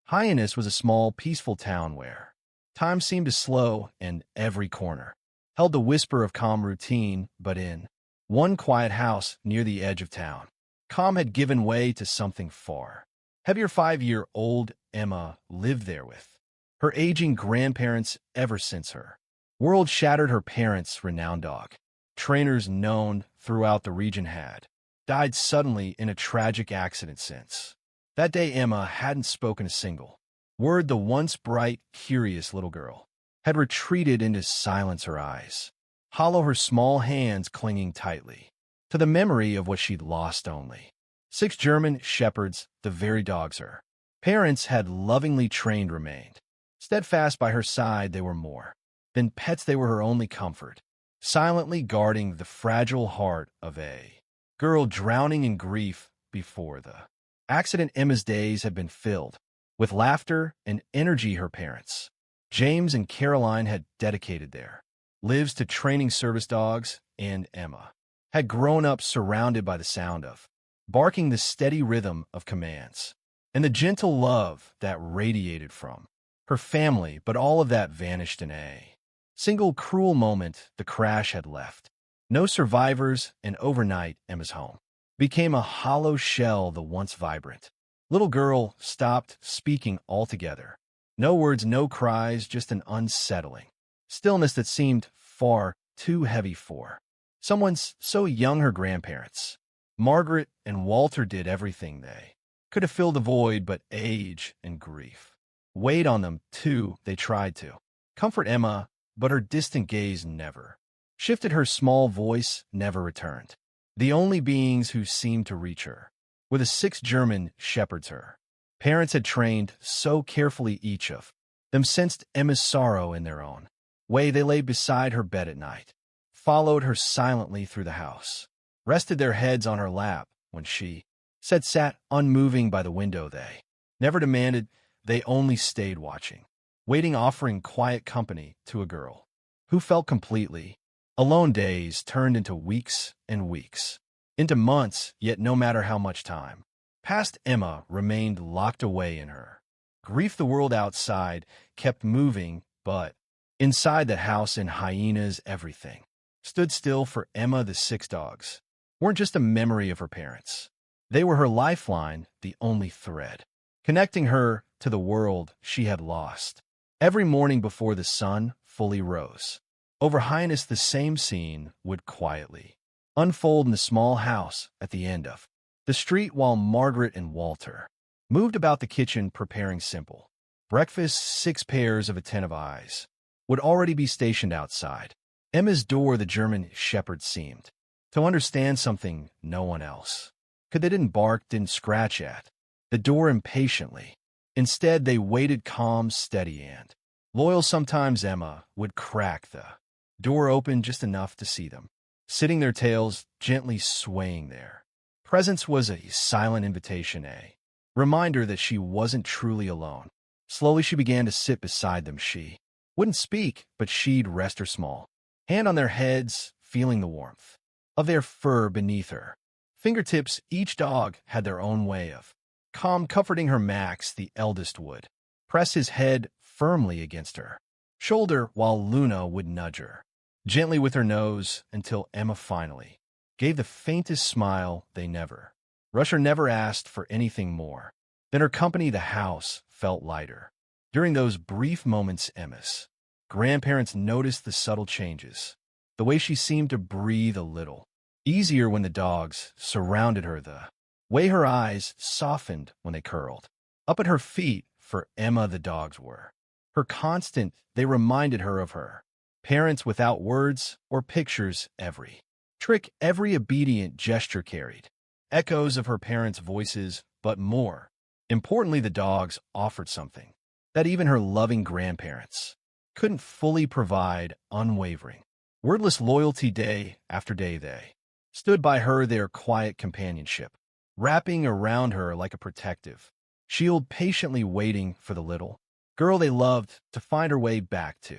Hyannis was a small, peaceful town where time seemed to slow and every corner held the whisper of calm routine, but in one quiet house near the edge of town, calm had given way to something far heavier. 5-year-old Emma lived there with her aging grandparents ever since her world shattered. Her parents, renowned dog trainers known throughout the region, had died suddenly in a tragic accident. Since that day, Emma hadn't spoken a single word. The once bright, curious little girl had retreated into silence, her eyes hollow, her small hands clinging tightly to the memory of what she'd lost. Only 6 German shepherds, the very dogs her parents had lovingly trained, remained steadfast by her side. They were more than pets, they were her only comfort, silently guarding the fragile heart of a girl drowning in grief. Before the accident, Emma's days had been filled with laughter and energy. Her parents, James and Caroline, had dedicated their lives to training service dogs, and Emma had grown up surrounded by the sound of barking, the steady rhythm of commands, and the gentle love that radiated from her family. But all of that vanished in a single cruel moment. The crash had left no survivors, and overnight Emma's home became a hollow shell. The once vibrant little girl stopped speaking altogether. No words, no cries, just an unsettling stillness that seemed far too heavy for someone so young. Her grandparents, Margaret and Walter, did everything they could to fill the void, but age and grief weighed on them too. They tried to comfort Emma, but her distant gaze never shifted. Her small voice never returned. The only beings who seemed to reach her were the 6 German shepherds her parents had trained so carefully. Each of them sensed Emma's sorrow in their own way. They lay beside her bed at night, followed her silently through the house, rested their heads on her lap when she sat unmoving by the window. They never demanded, they only stayed watching, waiting, offering quiet company to a girl who felt completely alone. Days turned into weeks and weeks, into months, yet no matter how much time passed, Emma remained locked away in her grief. The world outside kept moving, but inside that house in Hyenas, everything stood still. For Emma, the 6 dogs weren't just a memory of her parents. They were her lifeline, the only thread connecting her to the world she had lost. Every morning before the sun fully rose over Hyannis, the same scene would quietly unfold in the small house at the end of the street, while Margaret and Walter moved about the kitchen preparing simple breakfast. 6 pairs of attentive eyes would already be stationed outside Emma's door. The German shepherd seemed to understand something no one else could. They didn't bark, didn't scratch at the door impatiently. Instead, they waited, calm, steady, and loyal. Sometimes Emma would crack the door open just enough to see them sitting, their tails gently swaying. Their presence was a silent invitation, a reminder that she wasn't truly alone. Slowly she began to sit beside them. She wouldn't speak, but she'd rest her small hand on their heads, feeling the warmth of their fur beneath her fingertips. Each dog had their own way of calm comforting her. Max, the eldest, would press his head firmly against her shoulder, while Luna would nudge her gently with her nose, until Emma finally gave the faintest smile. They never rushed her, never asked for anything more than her company. The house felt lighter. During those brief moments, Emma's grandparents noticed the subtle changes, the way she seemed to breathe a little easier when the dogs surrounded her, the way her eyes softened when they curled up at her feet. For Emma, the dogs were her constant. They reminded her of her parents without words or pictures. Every trick, every obedient gesture carried echoes of her parents' voices, but more importantly, the dogs offered something that even her loving grandparents couldn't fully provide: unwavering, wordless loyalty. Day after day, they stood by her, their quiet companionship wrapping around her like a protective shield, patiently waiting for the little girl they loved to find her way back to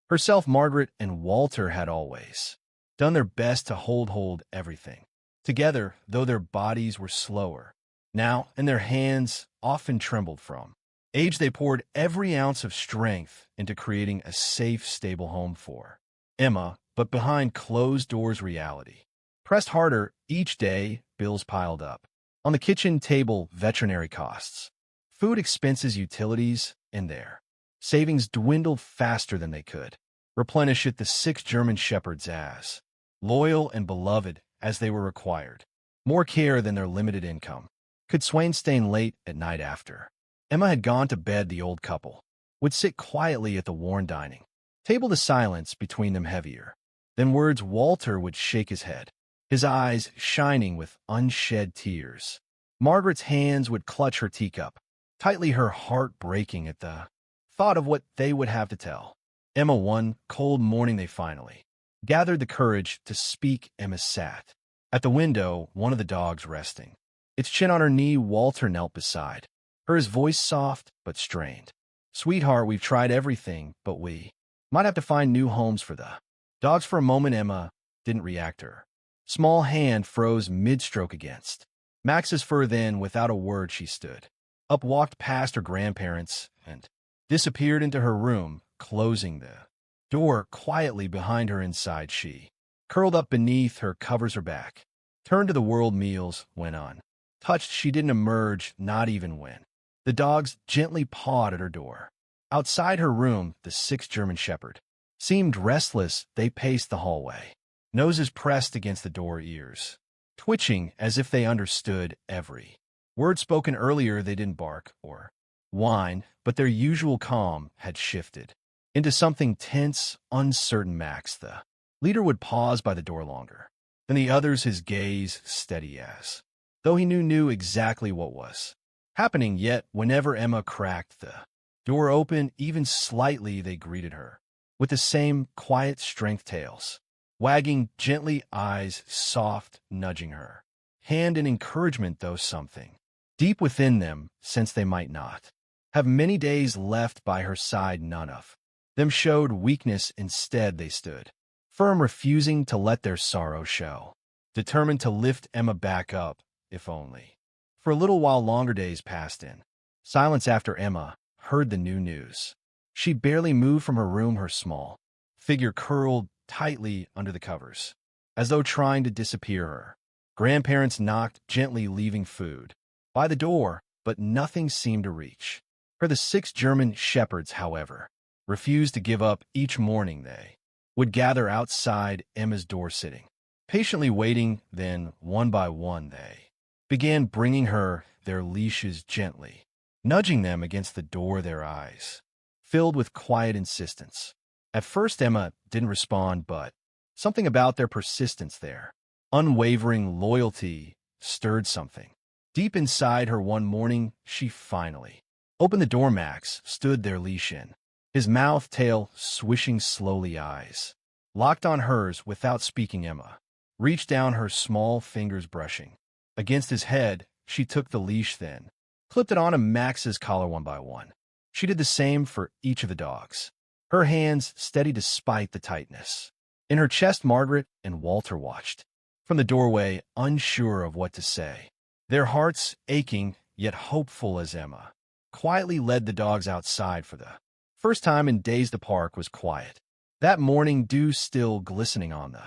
herself. Margaret and Walter had always done their best to hold everything together, though their bodies were slower now, and their hands often trembled from Age they poured every ounce of strength into creating a safe, stable home for Emma, but behind closed doors reality. Pressed harder each day, bills piled up. On the kitchen table, veterinary costs, food expenses, utilities, and there. Savings dwindled faster than they could replenish it. The 6 German shepherds as loyal and beloved as they were required. More care than their limited income. Could Swain stay late at night after Emma had gone to bed? The old couple would sit quietly at the worn dining table, the silence between them heavier than words. Walter would shake his head, his eyes shining with unshed tears. Margaret's hands would clutch her teacup tightly, her heart breaking at the thought of what they would have to tell Emma. One cold morning they finally gathered the courage to speak. Emma sat at the window, one of the dogs resting, its chin on her knee. Walter knelt beside her, his voice soft but strained. "Sweetheart, we've tried everything, but we might have to find new homes for the dogs." For a moment, Emma didn't react. Her small hand froze mid-stroke against Max's fur. Then, without a word, she stood up, walked past her grandparents, and disappeared into her room, closing the door quietly behind her. Inside, she curled up beneath her covers, her back turned to the world. Meals went on touched. She didn't emerge, not even when the dogs gently pawed at her door. Outside her room, the 6 German shepherd seemed restless. They paced the hallway, noses pressed against the door, ears twitching as if they understood every word spoken earlier. They didn't bark or whine, but their usual calm had shifted into something tense, uncertain. Max, the leader, would pause by the door longer than the others, his gaze steady as though he knew exactly what was happening. Yet, whenever Emma cracked the door open, even slightly, they greeted her with the same quiet strength, tails wagging gently, eyes soft, nudging her hand in encouragement, though something deep within them sensed they might not have many days left by her side. None of them showed weakness. Instead, they stood firm, refusing to let their sorrow show, determined to lift Emma back up, if only for a little while longer. Days passed in silence after Emma heard the new news. She barely moved from her room, her small figure curled tightly under the covers, as though trying to disappear. Her grandparents knocked gently, leaving food by the door, but nothing seemed to reach her. The 6 German shepherds, however, refused to give up. Each morning they would gather outside Emma's door, sitting patiently waiting. Then, one by one, they began bringing her their leashes, gently nudging them against the door, their eyes filled with quiet insistence. At first, Emma didn't respond, but something about their persistence, their unwavering loyalty, stirred something deep inside her. One morning, she finally opened the door. Max stood there, leash in, his mouth, tail swishing slowly, eyes locked on hers. Without speaking, Emma reached down, her small fingers brushing against his head. She took the leash, then clipped it onto Max's collar one by one. She did the same for each of the dogs, her hands steady despite the tightness in her chest. Margaret and Walter watched from the doorway, unsure of what to say, their hearts aching yet hopeful as Emma quietly led the dogs outside. For the first time in days, the park was quiet. That morning, dew still glistening on the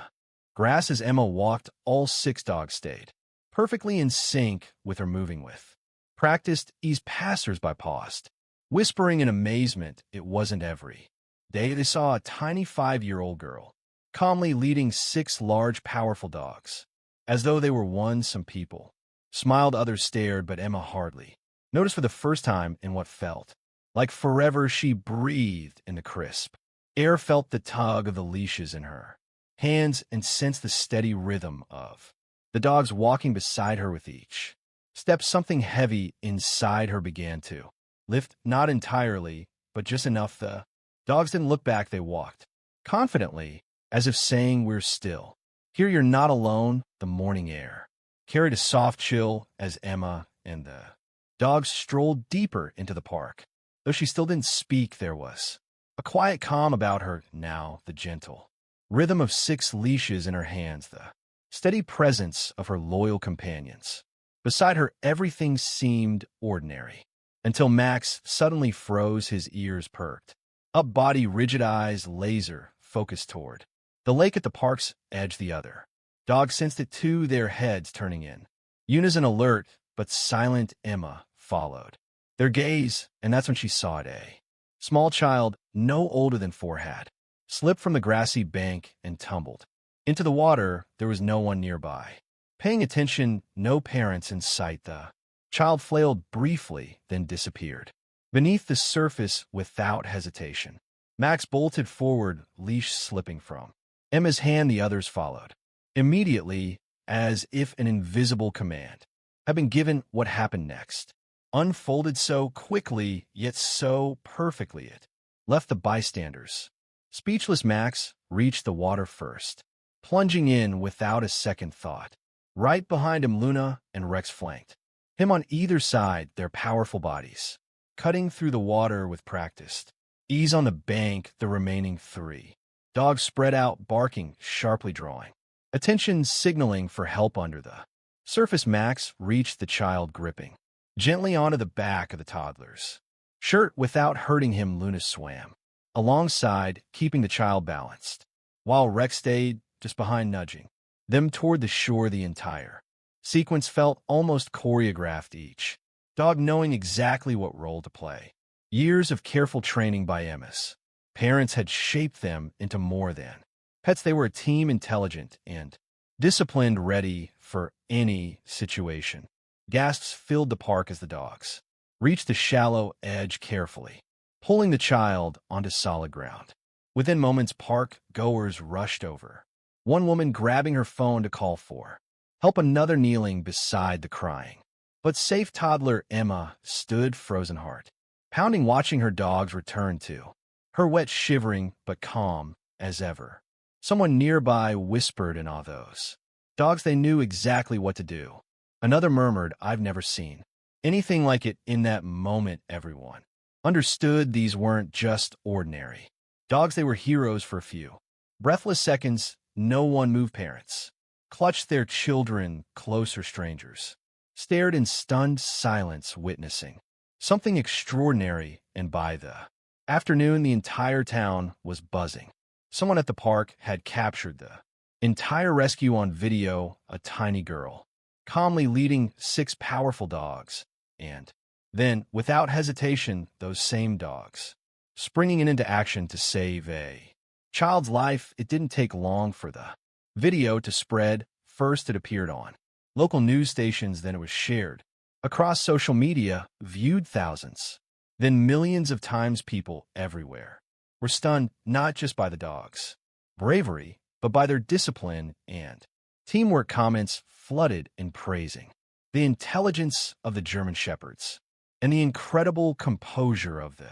grass as Emma walked. All 6 dogs stayed perfectly in sync with her moving with practiced ease. Passers-by paused, whispering in amazement. It wasn't every day they saw a tiny 5-year-old girl calmly leading 6 large, powerful dogs, as though they were one. Some people smiled, others stared, but Emma hardly noticed. For the first time in what felt like forever, she breathed in the crisp air, felt the tug of the leashes in her hands, and sensed the steady rhythm of the dogs walking beside her. With each step, something heavy inside her began to lift, not entirely, but just enough. The dogs didn't look back. They walked confidently, as if saying, "We're still here. You're not alone." The morning air carried a soft chill as Emma and the dogs strolled deeper into the park. Though she still didn't speak, there was a quiet calm about her now, the gentle rhythm of 6 leashes in her hands, the steady presence of her loyal companions. Beside her, everything seemed ordinary. until Max suddenly froze, his ears perked. Up body, rigid eyes, laser focused toward the lake at the park's edge. The other dog sensed it too, their heads turning in. Unison alert, but silent. Emma followed their gaze, and that's when she saw it. A small child, no older than 4, had slipped from the grassy bank and tumbled into the water. There was no one nearby paying attention, no parents in sight. The child flailed briefly, then disappeared beneath the surface without hesitation. Max bolted forward, leash slipping from Emma's hand. The others followed immediately, as if an invisible command had been given. What happened next unfolded so quickly, yet so perfectly, it left the bystanders speechless. Max reached the water first, plunging in without a second thought. Right behind him, Luna and Rex flanked him on either side, their powerful bodies cutting through the water with practiced ease. On the bank, the remaining 3 dogs spread out, barking sharply, drawing attention, signaling for help. Under the surface, Max reached the child, gripping gently onto the back of the toddler's shirt without hurting him. Luna swam alongside, keeping the child balanced, while Rex stayed just behind, nudging them toward the shore. The entire sequence felt almost choreographed, each dog knowing exactly what role to play. Years of careful training by Emma's parents had shaped them into more than pets. They were a team, intelligent and disciplined, ready for any situation. Gasps filled the park as the dogs reached the shallow edge, carefully pulling the child onto solid ground. Within moments, park goers rushed over, one woman grabbing her phone to call for help, another kneeling beside the crying but safe toddler. Emma stood, frozen heart pounding, watching her dogs return to her, wet, shivering, but calm as ever. Someone nearby whispered in awe, "Those dogs, they knew exactly what to do." Another murmured, "I've never seen anything like it." In that moment, everyone understood these weren't just ordinary dogs. They were heroes. For a few breathless seconds, no one moved. Parents clutched their children closer. Strangers stared in stunned silence, witnessing something extraordinary. And by the afternoon, the entire town was buzzing. Someone at the park had captured the entire rescue on video, a tiny girl calmly leading 6 powerful dogs, and then, without hesitation, those same dogs springing into action to save a child's life. It didn't take long for the video to spread. First, it appeared on local news stations, then it was shared across social media, viewed thousands, then millions of times. People everywhere were stunned, not just by the dogs' bravery, but by their discipline and teamwork. Comments flooded in praising the intelligence of the German shepherds and the incredible composure of the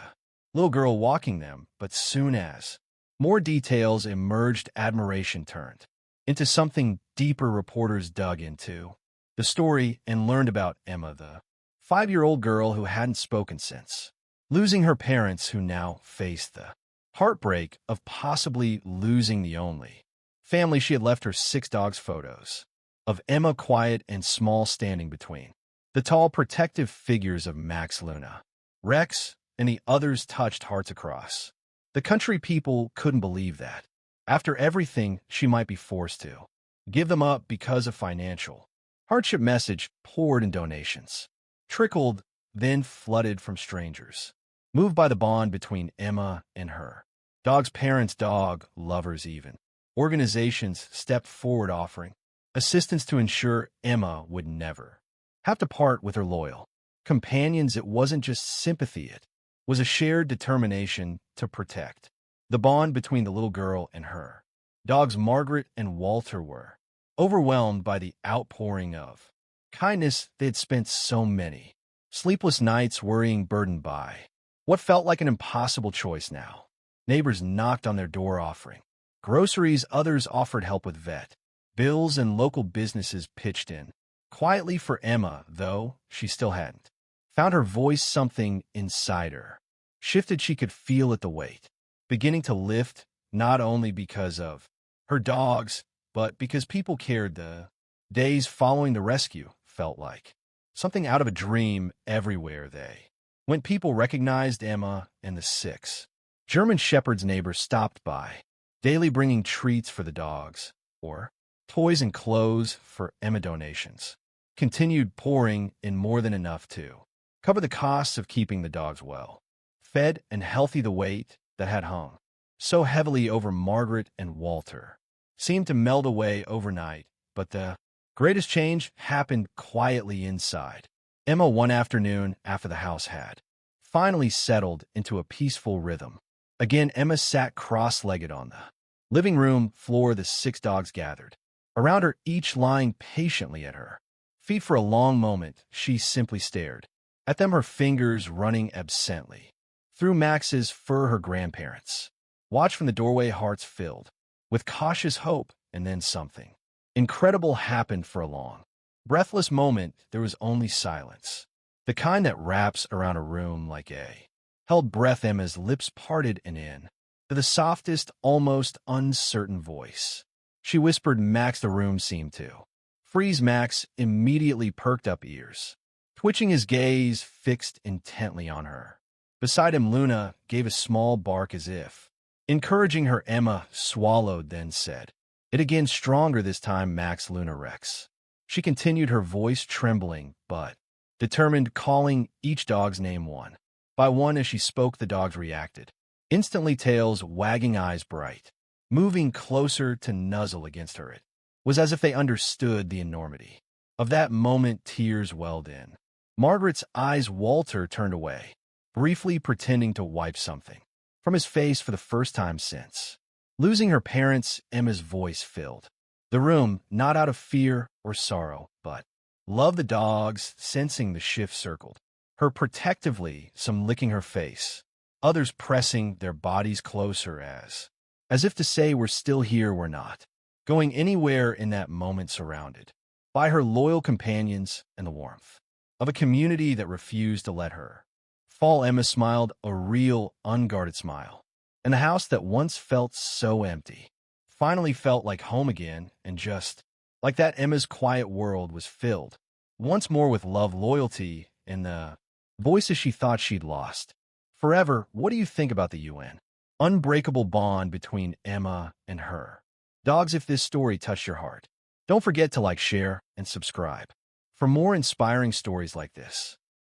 little girl walking them. But soon as more details emerged, admiration turned into something deeper. Reporters dug into the story and learned about Emma, the 5-year-old girl who hadn't spoken since losing her parents, who now faced the heartbreak of possibly losing the only family she had left. Her 6 dogs. Photos of Emma, quiet and small, standing between the tall, protective figures of Max, Luna, Rex, and the others, touched hearts across the country. People couldn't believe that, after everything, she might be forced to give them up because of financial hardship. Message poured in, donations trickled, then flooded from strangers, moved by the bond between Emma and her dog's parents. Dog lovers, even organizations stepped forward, offering assistance to ensure Emma would never have to part with her loyal companions. It wasn't just sympathy, it was a shared determination to protect the bond between the little girl and her dogs. Margaret and Walter were overwhelmed by the outpouring of kindness. They had spent so many sleepless nights worrying, burdened by what felt like an impossible choice. Now, neighbors knocked on their door offering groceries, others offered help with vet bills, and local businesses pitched in quietly. For Emma, though she still hadn't found her voice, something inside her shifted. She could feel it, the weight beginning to lift, not only because of her dogs, but because people cared. The days following the rescue felt like something out of a dream. Everywhere they When people recognized Emma and the 6 German Shepherd's neighbors stopped by, daily bringing treats for the dogs, or toys and clothes for Emma donations, continued pouring in more than enough to cover the costs of keeping the dogs well, fed and healthy. The weight that had hung so heavily over Margaret and Walter seemed to melt away overnight, but the greatest change happened quietly inside Emma one afternoon after the house had finally settled into a peaceful rhythm. Again, Emma sat cross-legged on the living room floor. The 6 dogs gathered around her, each lying patiently at her feet. For a long moment, she simply stared at them, her fingers running absently through Max's fur. Her grandparents watched from the doorway, hearts filled with cautious hope, and then something incredible happened. For a long, breathless moment, there was only silence, the kind that wraps around a room like a held breath. Emma's lips parted, and in the softest, almost uncertain voice, she whispered, "Max." The room seemed to freeze. Max immediately perked up, ears twitching, his gaze fixed intently on her. Beside him, Luna gave a small bark as if encouraging her. Emma swallowed, then said it again, stronger this time. "Max, Luna, Rex." She continued, her voice trembling but determined, calling each dog's name one by one. As she spoke, the dogs reacted instantly, tails wagging, eyes bright, moving closer to nuzzle against her. It was as if they understood the enormity of that moment. Tears welled in Margaret's eyes. Walter turned away, briefly pretending to wipe something from his face. For the first time since losing her parents, Emma's voice filled the room, not out of fear or sorrow, but love. The dogs, sensing the shift, circled her protectively, some licking her face, others pressing their bodies closer as if to say, "We're still here, we're not going anywhere." In that moment, surrounded by her loyal companions and the warmth of a community that refused to let her fall, Emma smiled, a real, unguarded smile. And the house that once felt so empty finally felt like home again, and just like that, Emma's quiet world was filled once more with love, loyalty, and the voices she thought she'd lost forever. What do you think about the unbreakable bond between Emma and her dogs? If this story touched your heart, don't forget to like, share, and subscribe for more inspiring stories like this.